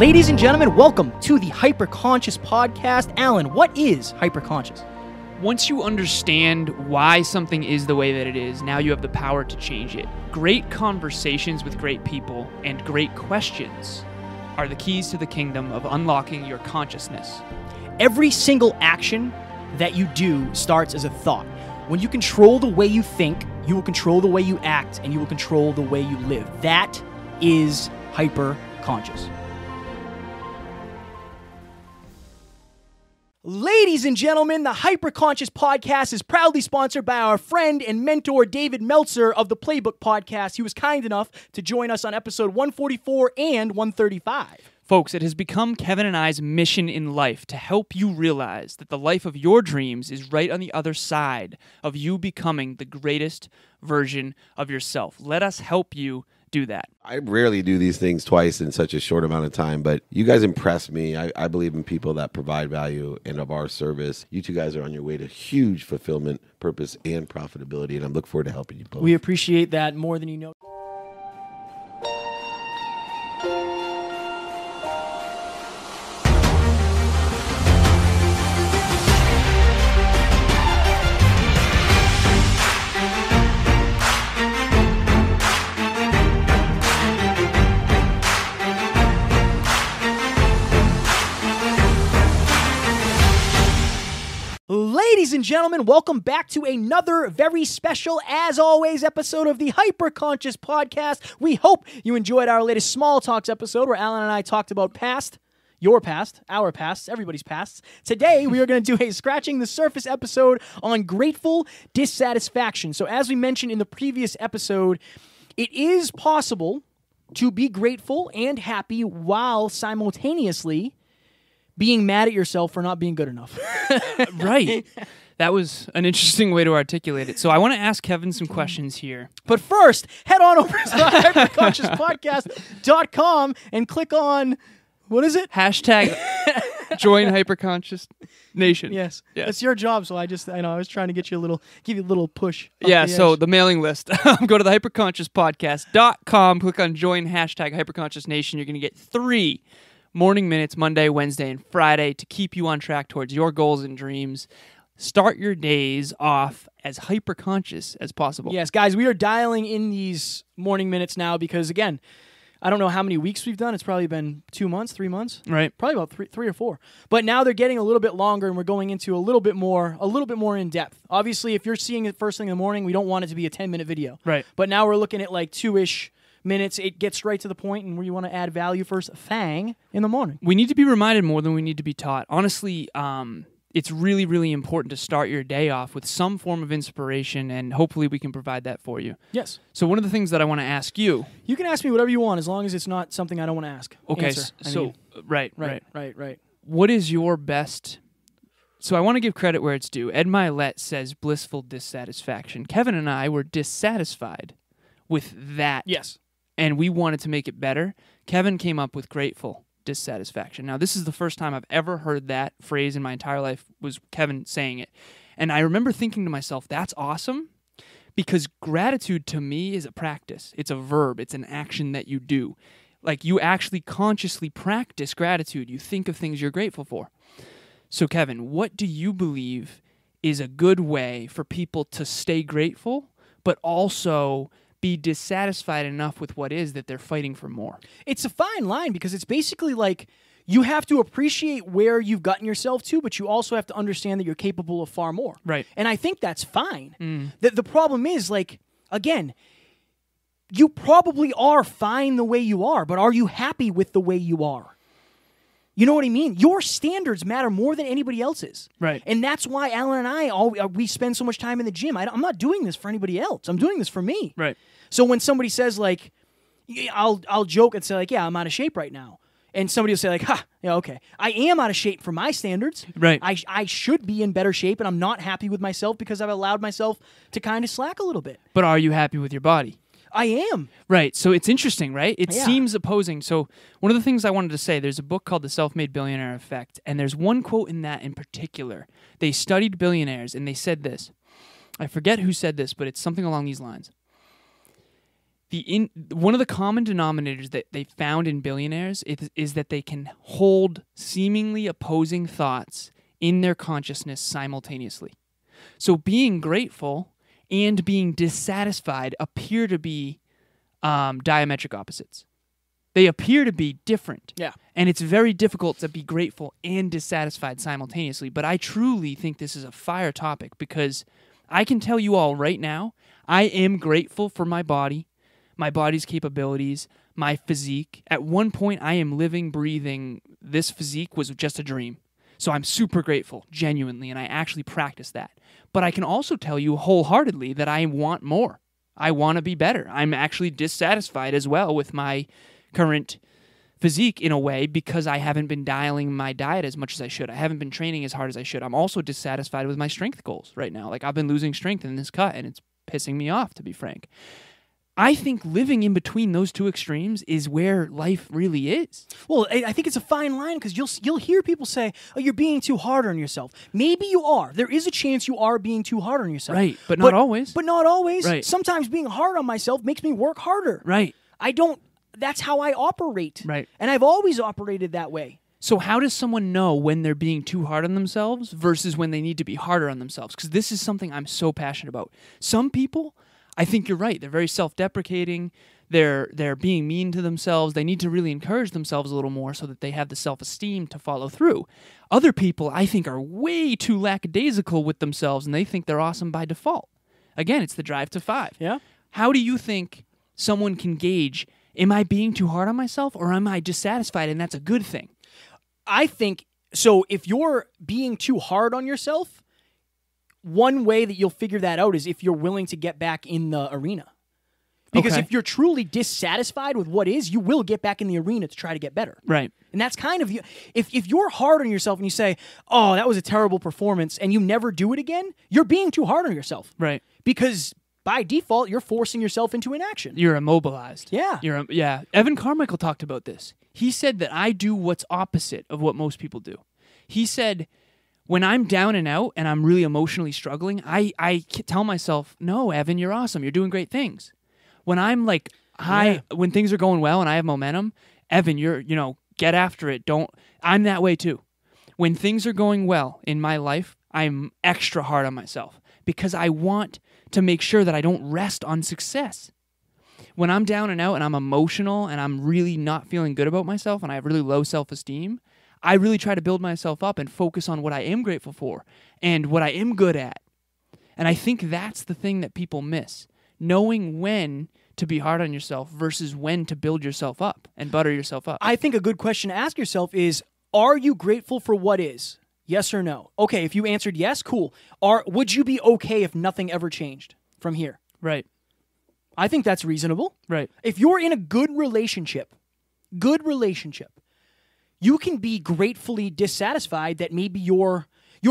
Ladies and gentlemen, welcome to the Hyperconscious Podcast. Alan, what is hyperconscious? Once you understand why something is the way that it is, now you have the power to change it. Great conversations with great people and great questions are the keys to the kingdom of unlocking your consciousness. Every single action that you do starts as a thought. When you control the way you think, you will control the way you act, and you will control the way you live. That is hyperconscious. Ladies and gentlemen, the Hyperconscious Podcast is proudly sponsored by our friend and mentor, David Meltzer of the Playbook Podcast. He was kind enough to join us on episode 144 and 135. Folks, it has become Kevin and I's mission in life to help you realize that the life of your dreams is right on the other side of you becoming the greatest version of yourself. Let us help you do that. I rarely do these things twice in such a short amount of time, but you guys impress me. I believe in people that provide value and of our service. You two guys are on your way to huge fulfillment, purpose, and profitability, and I'm looking forward to helping you both. We appreciate that more than you know. Ladies and gentlemen, welcome back to another very special, as always, episode of the Hyperconscious Podcast. We hope you enjoyed our latest Small Talks episode where Alan and I talked about your past, our past, everybody's pasts. Today, we are going to do a Scratching the Surface episode on grateful dissatisfaction. So as we mentioned in the previous episode, it is possible to be grateful and happy while simultaneously being mad at yourself for not being good enough. Right. That was an interesting way to articulate it. So I want to ask Kevin some questions here. But first, head on over to hyperconsciouspodcast.com and click on, what is it? Hashtag join Hyperconscious Nation. Yes. That's your job, so I was trying to give you a little push. Yeah, so the mailing list. Go to the hyperconsciouspodcast.com, click on join hashtag Hyperconscious Nation. You're going to get 3 morning minutes, Monday, Wednesday, and Friday to keep you on track towards your goals and dreams. Start your days off as hyper-conscious as possible. Yes, guys, we are dialing in these morning minutes now because, again, I don't know how many weeks we've done. It's probably been 2 months, 3 months. Right. Probably about three or 4. But now they're getting a little bit longer, and we're going into a little bit more in depth. Obviously, if you're seeing it first thing in the morning, we don't want it to be a 10-minute video. Right. But now we're looking at like 2-ish minutes. It gets right to the point, and where you want to add value first thing in the morning. We need to be reminded more than we need to be taught. Honestly, it's really, really important to start your day off with some form of inspiration, and hopefully we can provide that for you. Yes. So one of the things that I want to ask you... You can ask me whatever you want, as long as it's not something I don't want to ask. Okay, Right. What is your best... So I want to give credit where it's due. Ed Milet says blissful dissatisfaction. Kevin and I were dissatisfied with that. Yes. And we wanted to make it better. Kevin came up with grateful dissatisfaction. Now, this is the first time I've ever heard that phrase in my entire life, was Kevin saying it. And I remember thinking to myself, that's awesome, because gratitude to me is a practice. It's a verb. It's an action that you do. Like, you actually consciously practice gratitude. You think of things you're grateful for. So, Kevin, what do you believe is a good way for people to stay grateful, but also be dissatisfied enough with what is that they're fighting for more? It's a fine line, because it's basically like you have to appreciate where you've gotten yourself to, but you also have to understand that you're capable of far more. Right. And I think that's fine. The problem is, like, again, you probably are fine the way you are, but are you happy with the way you are? You know what I mean? Your standards matter more than anybody else's. Right. And that's why Alan and I, we spend so much time in the gym. I'm not doing this for anybody else. I'm doing this for me. Right. So when somebody says, like, I'll joke and say, like, yeah, I'm out of shape right now. And somebody will say, like, ha, yeah, okay. I am out of shape for my standards. Right. I should be in better shape, and I'm not happy with myself because I've allowed myself to kind of slack a little bit. But are you happy with your body? I am. Right. So it's interesting, right? It Yeah. seems opposing. So one of the things I wanted to say, there's a book called The Self-Made Billionaire Effect, and there's one quote in that in particular. They studied billionaires, and they said this. I forget who said this, but it's something along these lines. one of the common denominators that they found in billionaires is that they can hold seemingly opposing thoughts in their consciousness simultaneously. So being grateful and being dissatisfied appear to be diametric opposites. They appear to be different. Yeah. And it's very difficult to be grateful and dissatisfied simultaneously. But I truly think this is a fire topic because I can tell you all right now, I am grateful for my body, my body's capabilities, my physique. At one point, I am living, breathing. This physique was just a dream. So I'm super grateful, genuinely, and I actually practice that. But I can also tell you wholeheartedly that I want more. I want to be better. I'm actually dissatisfied as well with my current physique in a way because I haven't been dialing my diet as much as I should. I haven't been training as hard as I should. I'm also dissatisfied with my strength goals right now. Like I've been losing strength in this cut and it's pissing me off, to be frank. I think living in between those two extremes is where life really is. Well, I think it's a fine line because you'll hear people say, "Oh, you're being too hard on yourself." Maybe you are. There is a chance you are being too hard on yourself. Right, but not always. But not always. Right. Sometimes being hard on myself makes me work harder. Right. That's how I operate. Right. And I've always operated that way. So how does someone know when they're being too hard on themselves versus when they need to be harder on themselves? Because this is something I'm so passionate about. Some people, I think you're right. They're very self-deprecating. They're being mean to themselves. They need to really encourage themselves a little more so that they have the self-esteem to follow through. Other people, I think, are way too lackadaisical with themselves, and they think they're awesome by default. Again, it's the drive to 5. Yeah. How do you think someone can gauge, am I being too hard on myself or am I dissatisfied and that's a good thing? I think, so if you're being too hard on yourself, one way that you'll figure that out is if you're willing to get back in the arena. Because if you're truly dissatisfied with what is, you will get back in the arena to try to get better. Right. And that's kind of, if you're hard on yourself and you say, "Oh, that was a terrible performance," and you never do it again, you're being too hard on yourself. Right. Because by default, you're forcing yourself into inaction. You're immobilized. Yeah. Yeah. Evan Carmichael talked about this. He said that I do what's opposite of what most people do. He said, when I'm down and out and I'm really emotionally struggling, I tell myself, "No, Evan, you're awesome. You're doing great things." When I'm like high, when things are going well and I have momentum, Evan, get after it. I'm that way too. When things are going well in my life, I'm extra hard on myself because I want to make sure that I don't rest on success. When I'm down and out and I'm emotional and I'm really not feeling good about myself and I have really low self-esteem, I really try to build myself up and focus on what I am grateful for and what I am good at. And I think that's the thing that people miss. Knowing when to be hard on yourself versus when to build yourself up and butter yourself up. I think a good question to ask yourself is, are you grateful for what is? Yes or no? Okay, if you answered yes, cool. Would you be okay if nothing ever changed from here? Right. I think that's reasonable. Right. If you're in a good relationship, you can be gratefully dissatisfied that maybe you're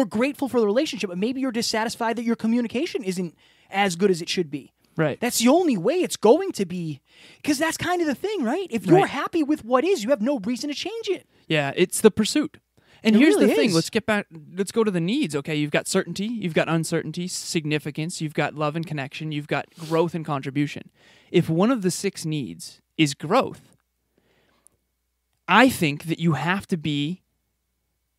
grateful for the relationship, but maybe you're dissatisfied that your communication isn't as good as it should be. Right. That's the only way it's going to be, because that's kind of the thing, right? If you're happy with what is, you have no reason to change it. Yeah, it's the pursuit. And here's really the thing. is. Let's get back. Let's go to the needs. Okay, you've got certainty, you've got uncertainty, significance, you've got love and connection, you've got growth and contribution. If one of the 6 needs is growth, I think that you have to be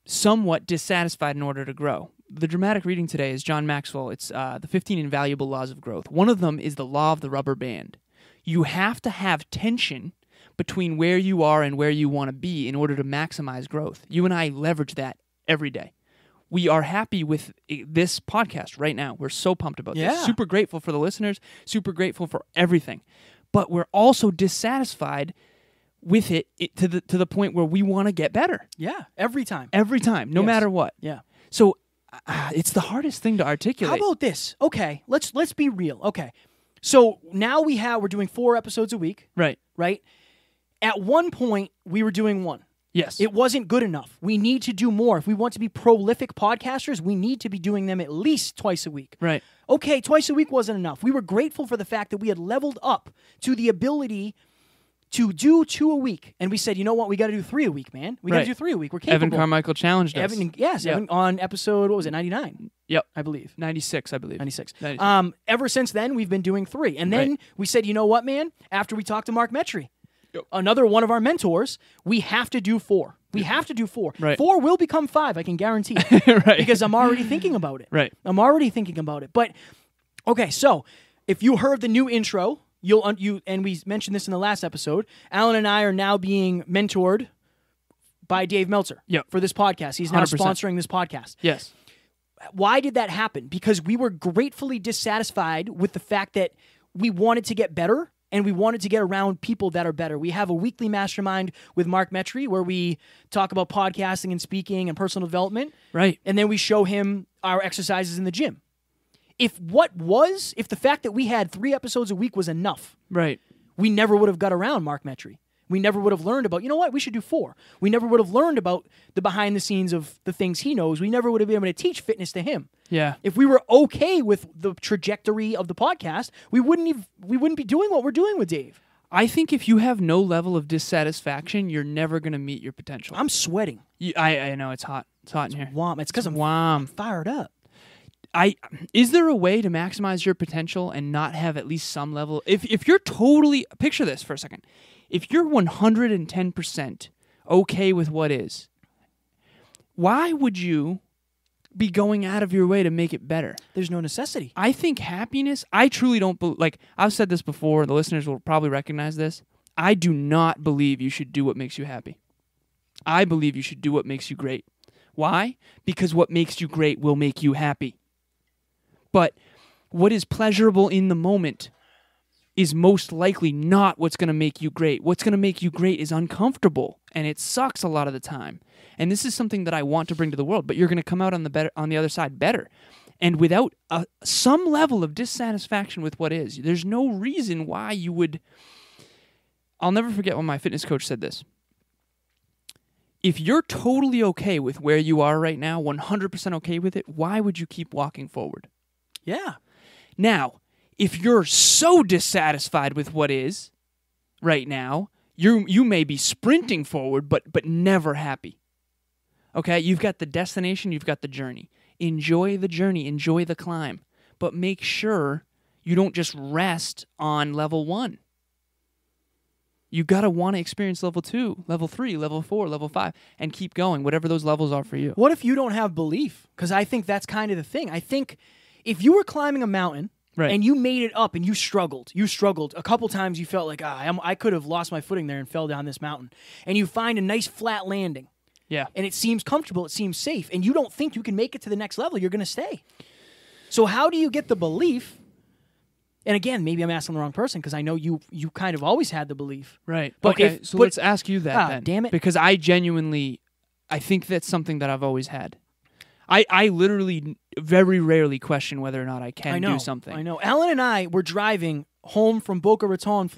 somewhat dissatisfied in order to grow. The dramatic reading today is John Maxwell. It's the 15 Invaluable Laws of Growth. One of them is the law of the rubber band. You have to have tension between where you are and where you want to be in order to maximize growth. You and I leverage that every day. We are happy with this podcast right now. We're so pumped about this. Super grateful for the listeners, super grateful for everything. But we're also dissatisfied with it to the point where we want to get better. Yeah, every time. Every time, no matter what. Yeah. So it's the hardest thing to articulate. How about this? Okay, let's be real. Okay. So now we're doing 4 episodes a week. Right. Right? At one point, we were doing 1. Yes. It wasn't good enough. We need to do more. If we want to be prolific podcasters, we need to be doing them at least twice a week. Right. Okay, twice a week wasn't enough. We were grateful for the fact that we had leveled up to the ability to do 2 a week. And we said, you know what? We got to do 3 a week, man. We got to do 3 a week. We're capable. Evan Carmichael challenged us. Evan on episode, what was it, 99? Yep. I believe. 96, I believe. 96. 96. Ever since then, we've been doing 3. And then we said, you know what, man? After we talked to Mark Metry, another one of our mentors, we have to do 4. We have to do 4. Right. 4 will become 5, I can guarantee. Right. Because I'm already thinking about it. Right. I'm already thinking about it. But, okay, so if you heard the new intro, and we mentioned this in the last episode, Alan and I are now being mentored by Dave Meltzer for this podcast. He's now 100%. sponsoring this podcast. Yes. Why did that happen? Because we were gratefully dissatisfied with the fact that we wanted to get better and we wanted to get around people that are better. We have a weekly mastermind with Mark Metry where we talk about podcasting and speaking and personal development. Right. And then we show him our exercises in the gym. If the fact that we had 3 episodes a week was enough, Right. we never would have got around Mark Metry. We never would have learned about, you know what, we should do 4. We never would have learned about the behind the scenes of the things he knows. We never would have been able to teach fitness to him. Yeah. If we were okay with the trajectory of the podcast, we wouldn't be doing what we're doing with Dave. I think if you have no level of dissatisfaction, you're never going to meet your potential. I'm sweating. I know it's hot. It's hot in here. It's because I'm fired up. Is there a way to maximize your potential and not have at least some level? If you're totally, picture this for a second. If you're 110% okay with what is, why would you be going out of your way to make it better? There's no necessity. I think happiness, I truly don't like, I've said this before, the listeners will probably recognize this. I do not believe you should do what makes you happy. I believe you should do what makes you great. Why? Because what makes you great will make you happy. But what is pleasurable in the moment is most likely not what's going to make you great. What's going to make you great is uncomfortable, and it sucks a lot of the time. And this is something that I want to bring to the world, but you're going to come out on the other side better. And without some level of dissatisfaction with what is, there's no reason why you would... I'll never forget when my fitness coach said this. If you're totally okay with where you are right now, 100% okay with it, why would you keep walking forward? Yeah. Now, if you're so dissatisfied with what is right now, you may be sprinting forward, but never happy. Okay? You've got the destination, you've got the journey. Enjoy the journey, enjoy the climb, but make sure you don't just rest on level 1. You got to want to experience level 2, level 3, level 4, level 5, and keep going, whatever those levels are for you. What if you don't have belief? Because I think that's kind of the thing. I think if you were climbing a mountain and you made it up and you struggled a couple times, you felt like, I could have lost my footing there and fell down this mountain, and you find a nice flat landing. Yeah. And it seems comfortable, it seems safe, and you don't think you can make it to the next level, you're going to stay. So how do you get the belief? And again, maybe I'm asking the wrong person because I know you kind of always had the belief. Right. But okay, let's ask you that then. Damn it. Because I think that's something that I've always had. I literally very rarely question whether or not I can do something. I know. Alan and I were driving home from Boca Raton,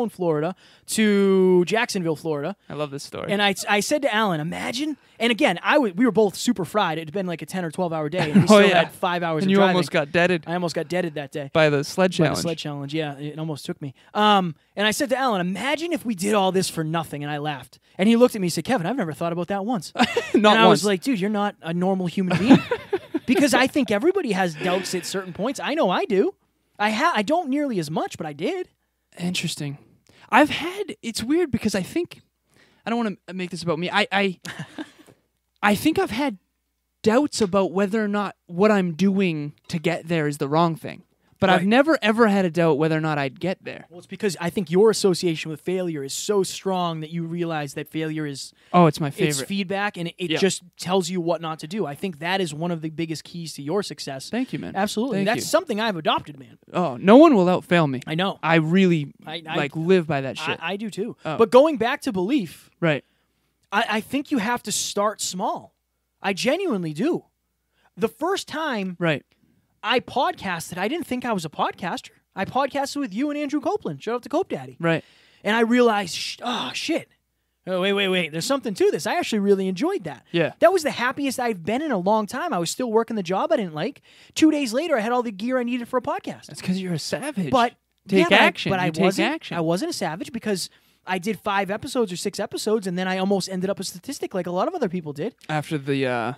Florida to Jacksonville, Florida. I love this story. And I said to Alan, imagine, and again, we were both super fried. It had been like a 10 or 12 hour day, and we still had 5 hours of driving. And you almost got deaded. I almost got deaded that day. By the sled challenge. By the sled challenge, yeah. It almost took me. And I said to Alan, imagine if we did all this for nothing, and I laughed. And he looked at me and said, Kevin, I've never thought about that once. I was like, dude, you're not a normal human being. Because I think everybody has doubts at certain points. I know I do. I don't nearly as much, but I did. Interesting. It's weird because I don't want to make this about me. I think I've had doubts about whether or not what I'm doing to get there is the wrong thing. But I've never, ever had a doubt whether or not I'd get there. Well, it's because I think your association with failure is so strong that you realize that failure is... Oh, it's my favorite. It's feedback, and it just tells you what not to do. I think that is one of the biggest keys to your success. Thank you, man. Absolutely. That's something I've adopted, man. Oh, no one will outfail me. I know. I really live by that shit. I do too. Oh. But going back to belief... Right. I think you have to start small. I genuinely do. The first time... Right. I podcasted. I didn't think I was a podcaster. I podcasted with you and Andrew Copeland. Shout out to Cope Daddy. Right. And I realized, shit. Oh, wait. There's something to this. I actually really enjoyed that. Yeah. That was the happiest I've been in a long time. I was still working the job I didn't like. 2 days later, I had all the gear I needed for a podcast. That's because you're a savage. But take action. But you I take wasn't. action. I wasn't a savage because I did 5 episodes or 6 episodes, and then I almost ended up a statistic like a lot of other people did. After the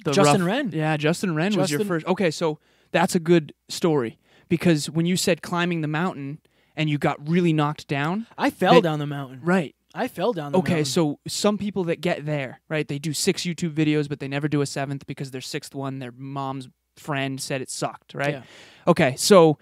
Justin rough, Wren. Yeah, Justin Wren was your first. Okay, so that's a good story because when you said climbing the mountain and you got really knocked down, I fell down the mountain. right? I fell down the mountain. Okay, so some people that get there, right? They do 6 YouTube videos, but they never do a 7th because their 6th one, their mom's friend said it sucked, right? Yeah. Okay, so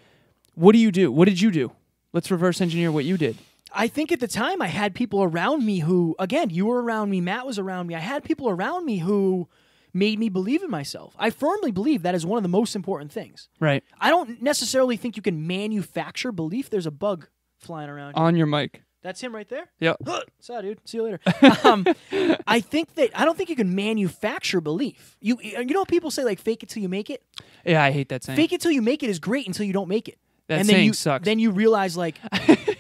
what do you do? What did you do? Let's reverse engineer what you did. I think at the time I had people around me who, again, you were around me, Matt was around me. I had people around me who made me believe in myself. I firmly believe that is one of the most important things. Right. I don't necessarily think you can manufacture belief. There's a bug flying around here. On your mic. That's him right there? Yep. Saw, dude. See you later. I don't think you can manufacture belief. You know what people say, like, fake it till you make it? Yeah, I hate that saying. Fake it till you make it is great until you don't make it. That and saying then sucks. Then you realize, like,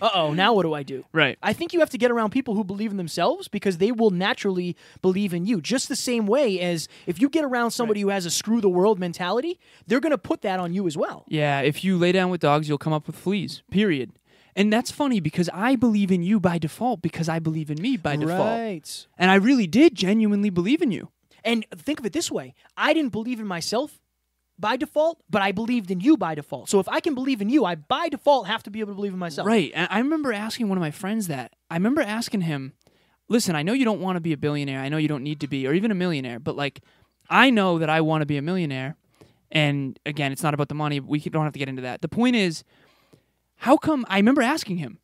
uh-oh, now what do I do? Right. I think you have to get around people who believe in themselves because they will naturally believe in you. Just the same way as if you get around somebody who has a screw the world mentality, they're going to put that on you as well. Yeah, if you lay down with dogs, you'll come up with fleas, period. And that's funny because I believe in you by default because I believe in me by default. Right. And I really did genuinely believe in you. And think of it this way. I didn't believe in myself by default, but I believed in you by default. So if I can believe in you, I by default have to be able to believe in myself. Right. And I remember asking one of my friends that. I remember asking him, listen, I know you don't want to be a billionaire. I know you don't need to be, or even a millionaire. But, like, I know that I want to be a millionaire. And, again, it's not about the money. We don't have to get into that. The point is, how come, I remember asking him,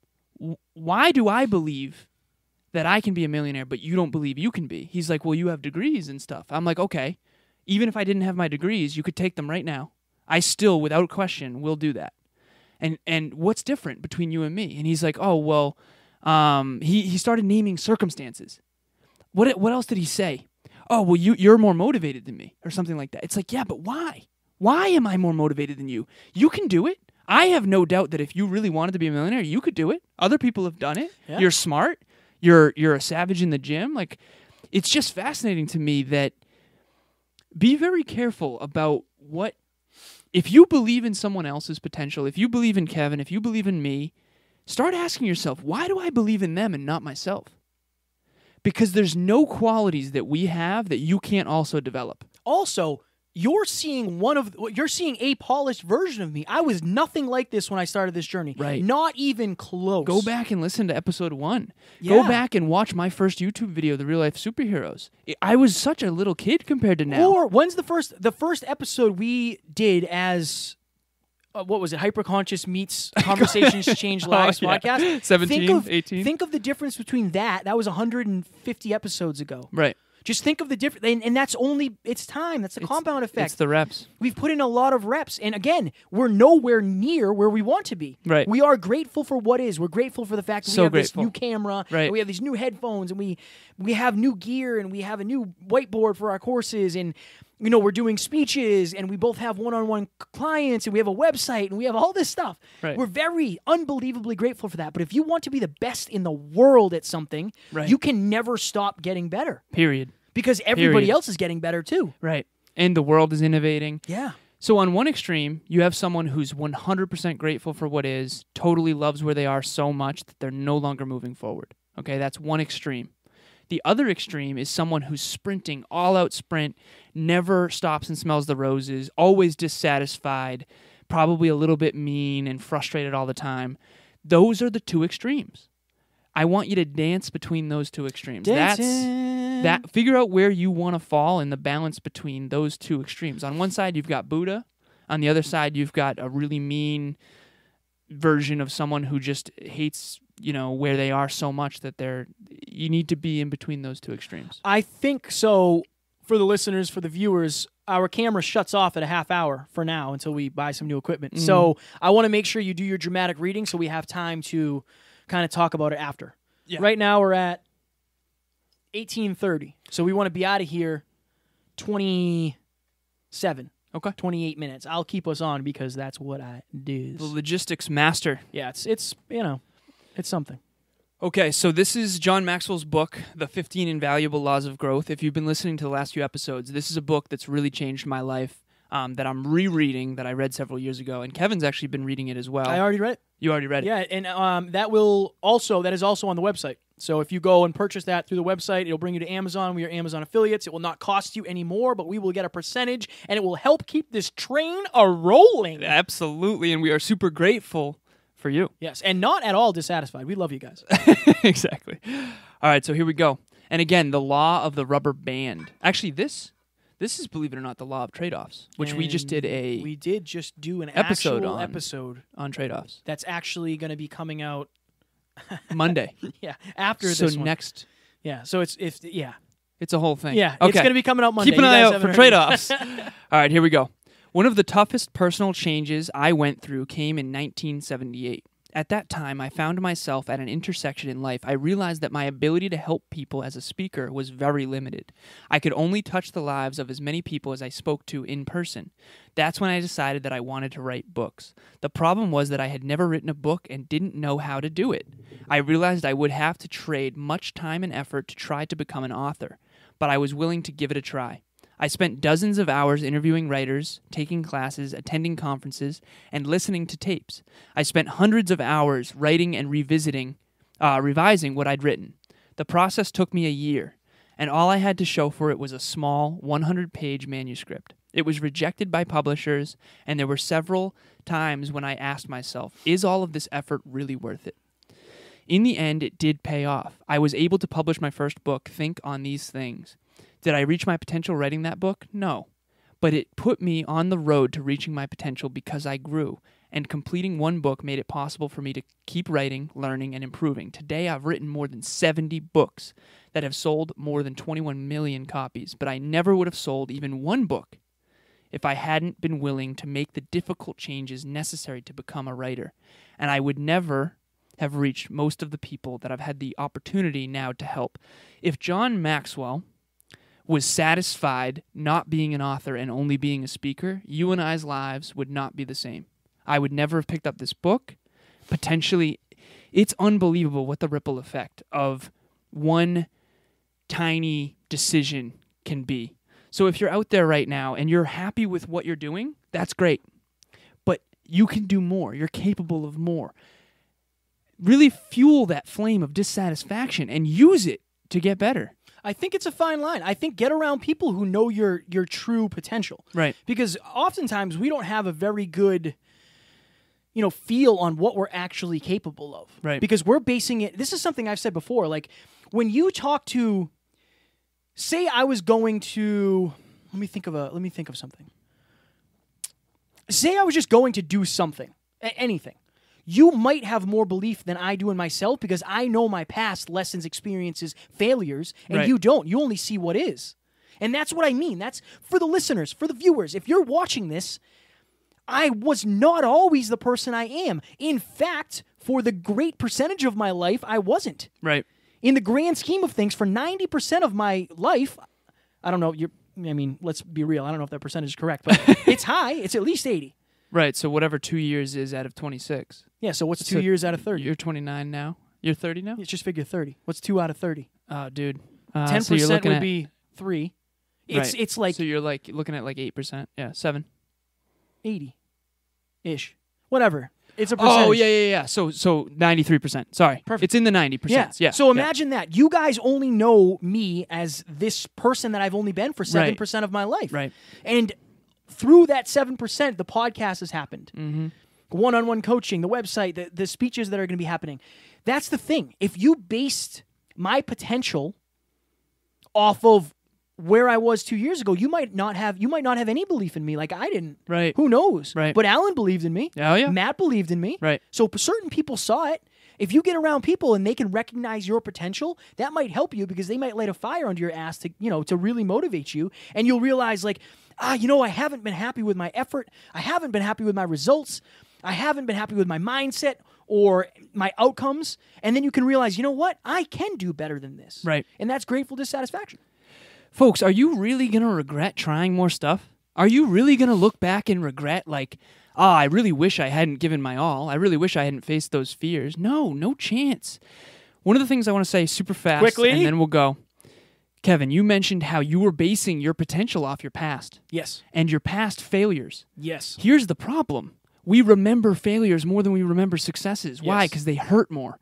why do I believe that I can be a millionaire, but you don't believe you can be? He's like, well, you have degrees and stuff. I'm like, okay, even if I didn't have my degrees, you could take them right now. I still, without question, will do that. And what's different between you and me? And he's like, oh, well, he started naming circumstances. What else did he say? Oh, well, you're more motivated than me, or something like that. It's like, yeah, but why? Why am I more motivated than you? You can do it. I have no doubt that if you really wanted to be a millionaire, you could do it. Other people have done it. Yeah. You're smart. You're a savage in the gym. Like, it's just fascinating to me that be very careful about what, if you believe in someone else's potential, if you believe in Kevin, if you believe in me, start asking yourself, why do I believe in them and not myself? Because there's no qualities that we have that you can't also develop. Also, you're seeing a polished version of me. I was nothing like this when I started this journey. Right. Not even close. Go back and listen to episode 1. Yeah. Go back and watch my first YouTube video, The Real Life Superheroes. I was such a little kid compared to now. Or when's the first episode we did as what was it? Hyperconscious meets Conversations Change Lives podcast. 17, 18. Think of the difference between that. That was 150 episodes ago. Right. Just think of the difference, and that's only, it's time. That's the compound effect. It's the reps. We've put in a lot of reps, and again, we're nowhere near where we want to be. Right. We are grateful for what is. We're grateful for the fact that we have this new camera, right. and we have these new headphones, and we have new gear, and we have a new whiteboard for our courses, and we're doing speeches, and we both have one-on-one clients, and we have a website, and we have all this stuff. Right. We're very unbelievably grateful for that. But if you want to be the best in the world at something, right. you can never stop getting better. Period. Because everybody else is getting better too. Right. And the world is innovating. Yeah. So on one extreme, you have someone who's 100% grateful for what is, totally loves where they are so much that they're no longer moving forward. Okay, that's one extreme. The other extreme is someone who's sprinting, all-out sprint, never stops and smells the roses, always dissatisfied, probably a little bit mean and frustrated all the time. Those are the two extremes. I want you to dance between those two extremes. Figure out where you want to fall in the balance between those two extremes. On one side, you've got Buddha. On the other side, you've got a really mean version of someone who just hates, where they are so much that you need to be in between those two extremes. I think so. For the listeners, for the viewers, our camera shuts off at a half hour for now until we buy some new equipment. Mm. So I want to make sure you do your dramatic reading so we have time to kind of talk about it after. Yeah. Right now we're at 18:30. So we want to be out of here 27. Okay. 28 minutes. I'll keep us on because that's what I do. The logistics master. Yeah, it's something. Okay, so this is John Maxwell's book, The 15 Invaluable Laws of Growth. If you've been listening to the last few episodes, this is a book that's really changed my life. that I'm rereading that I read several years ago, and Kevin's actually been reading it as well. I already read it. You already read it? Yeah, and that is also on the website. So if you go and purchase that through the website, it'll bring you to Amazon. We are Amazon affiliates. It will not cost you any more, but we will get a percentage, and it will help keep this train a-rolling. Absolutely, and we are super grateful for you. Yes, and not at all dissatisfied. We love you guys. Exactly. All right, so here we go. And again, the law of the rubber band. Actually, this is, believe it or not, the law of trade-offs, which we just did We did just do an episode episode on trade-offs. that's actually going to be coming out Monday. yeah, after So this one. next, Yeah, so it's yeah. it's a whole thing. Yeah, okay. it's going to be coming out Monday. Keep an You eye guys out haven't for heard trade-offs. it. All right, here we go. One of the toughest personal changes I went through came in 1978. At that time, I found myself at an intersection in life. I realized that my ability to help people as a speaker was very limited. I could only touch the lives of as many people as I spoke to in person. That's when I decided that I wanted to write books. The problem was that I had never written a book and didn't know how to do it. I realized I would have to trade much time and effort to try to become an author, but I was willing to give it a try. I spent dozens of hours interviewing writers, taking classes, attending conferences, and listening to tapes. I spent hundreds of hours writing and revising what I'd written. The process took me a year, and all I had to show for it was a small 100-page manuscript. It was rejected by publishers, and there were several times when I asked myself, is all of this effort really worth it? In the end, it did pay off. I was able to publish my first book, Think on These Things. Did I reach my potential writing that book? No. But it put me on the road to reaching my potential because I grew, and completing one book made it possible for me to keep writing, learning, and improving. Today, I've written more than 70 books that have sold more than 21 million copies, but I never would have sold even one book if I hadn't been willing to make the difficult changes necessary to become a writer. And I would never have reached most of the people that I've had the opportunity now to help. If John Maxwell was satisfied not being an author and only being a speaker, you and I's lives would not be the same. I would never have picked up this book. Potentially, it's unbelievable what the ripple effect of one tiny decision can be. So if you're out there right now and you're happy with what you're doing, that's great. But you can do more. You're capable of more. Really fuel that flame of dissatisfaction and use it to get better. I think it's a fine line. I think get around people who know your true potential. Right. Because oftentimes we don't have a very good, feel on what we're actually capable of. Right. Because we're basing it. This is something I've said before. Like when you talk to, say, I was going to. Let me think of something. Say I was just going to do something, anything. You might have more belief than I do in myself because I know my past lessons, experiences, failures, and Right. you don't. You only see what is. And that's what I mean. That's for the listeners, for the viewers. If you're watching this, I was not always the person I am. In fact, for the great percentage of my life, I wasn't. Right. In the grand scheme of things, for 90% of my life, I don't know, let's be real. I don't know if that percentage is correct, but it's high. It's at least 80. Right, so whatever 2 years is out of 26. Yeah, so what's 2 years out of 30? You're 29 now? You're 30 now? Let's just figure 30. What's 2 out of 30? Oh, dude. 10% would be 3. It's like So you're like looking at like 8%. Yeah, 7. 80-ish. Whatever. It's a percentage. Oh, yeah. So 93%. Sorry. Perfect. It's in the 90%. Yeah. So imagine that. You guys only know me as this person that I've only been for 7% of my life. Right. And through that 7%, the podcast has happened. Mm-hmm. One-on-one coaching, the website, the speeches that are going to be happening. That's the thing. If you based my potential off of where I was 2 years ago, you might not have any belief in me like I didn't. Right. Who knows? Right. But Alan believed in me. Oh, yeah. Matt believed in me. Right. So certain people saw it. If you get around people and they can recognize your potential, that might help you because they might light a fire under your ass to really motivate you. And you'll realize I haven't been happy with my effort. I haven't been happy with my results. I haven't been happy with my mindset or my outcomes. And then you can realize, you know what? I can do better than this. Right. And that's grateful dissatisfaction. Folks, are you really going to regret trying more stuff? Are you really going to look back and regret I really wish I hadn't given my all. I really wish I hadn't faced those fears. No chance. One of the things I want to say super fast, Quickly. and then we'll go. Kevin, you mentioned how you were basing your potential off your past Yes. and your past failures. Yes. Here's the problem. We remember failures more than we remember successes. Why? Yes. Because they hurt more.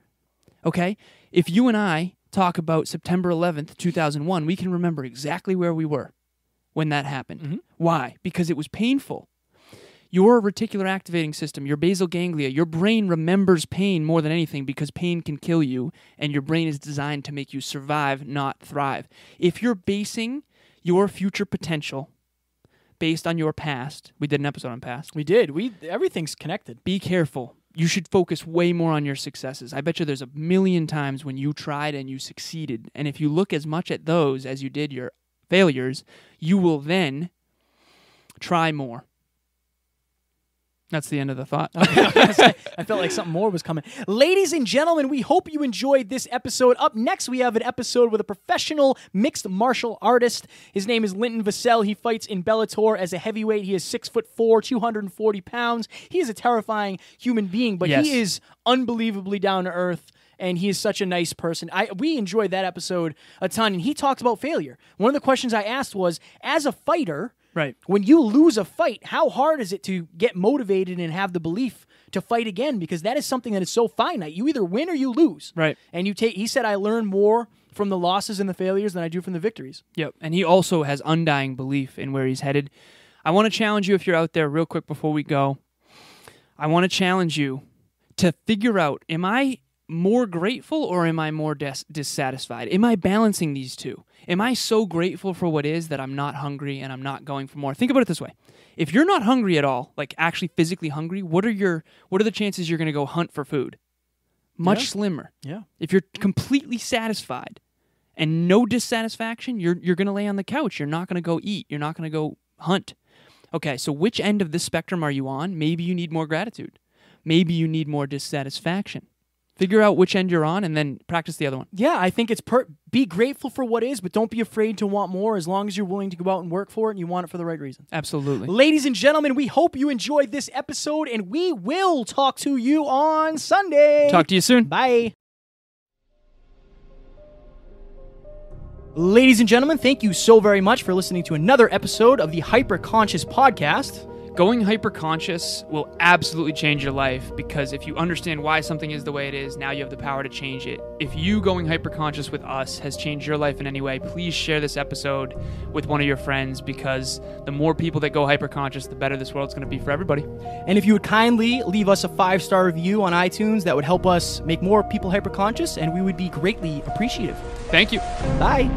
Okay? If you and I talk about September 11th, 2001, we can remember exactly where we were when that happened. Mm-hmm. Why? Because it was painful. Your reticular activating system, your basal ganglia, your brain remembers pain more than anything because pain can kill you, and your brain is designed to make you survive, not thrive. If you're basing your future potential based on your past, we did an episode on past. We did. Everything's connected. Be careful. You should focus way more on your successes. I bet you there's a million times when you tried and you succeeded, and if you look as much at those as you did your failures, you will then try more. That's the end of the thought. I felt like something more was coming. Ladies and gentlemen, we hope you enjoyed this episode. Up next, we have an episode with a professional mixed martial artist. His name is Linton Vassell. He fights in Bellator as a heavyweight. He is 6'4", 240 pounds. He is a terrifying human being, but Yes. he is unbelievably down to earth. And he is such a nice person. We enjoyed that episode a ton, and he talks about failure. One of the questions I asked was, as a fighter, Right. when you lose a fight, how hard is it to get motivated and have the belief to fight again? Because that is something that is so finite. You either win or you lose. Right. And he said, I learn more from the losses and the failures than I do from the victories. Yep. And he also has undying belief in where he's headed. I want to challenge you, if you're out there, real quick before we go. I want to challenge you to figure out, am I more grateful or am I more dissatisfied? Am I balancing these two? Am I so grateful for what is that I'm not hungry and I'm not going for more? Think about it this way. If you're not hungry at all, like actually physically hungry, what are the chances you're going to go hunt for food? Much slimmer. Yeah. If you're completely satisfied and no dissatisfaction, you're going to lay on the couch. You're not going to go eat. You're not going to go hunt. Okay, so which end of this spectrum are you on? Maybe you need more gratitude. Maybe you need more dissatisfaction. Figure out which end you're on and then practice the other one. Yeah, I think it's be grateful for what is, but don't be afraid to want more as long as you're willing to go out and work for it and you want it for the right reasons. Absolutely. Ladies and gentlemen, we hope you enjoyed this episode, and we will talk to you on Sunday. Talk to you soon. Bye. Ladies and gentlemen, thank you so very much for listening to another episode of the Hyper Conscious Podcast. Going hyper-conscious will absolutely change your life, because if you understand why something is the way it is, now you have the power to change it. If you going hyper-conscious with us has changed your life in any way, please share this episode with one of your friends, because the more people that go hyper-conscious, the better this world's going to be for everybody. And if you would kindly leave us a 5-star review on iTunes, that would help us make more people hyper-conscious, and we would be greatly appreciative. Thank you. Bye.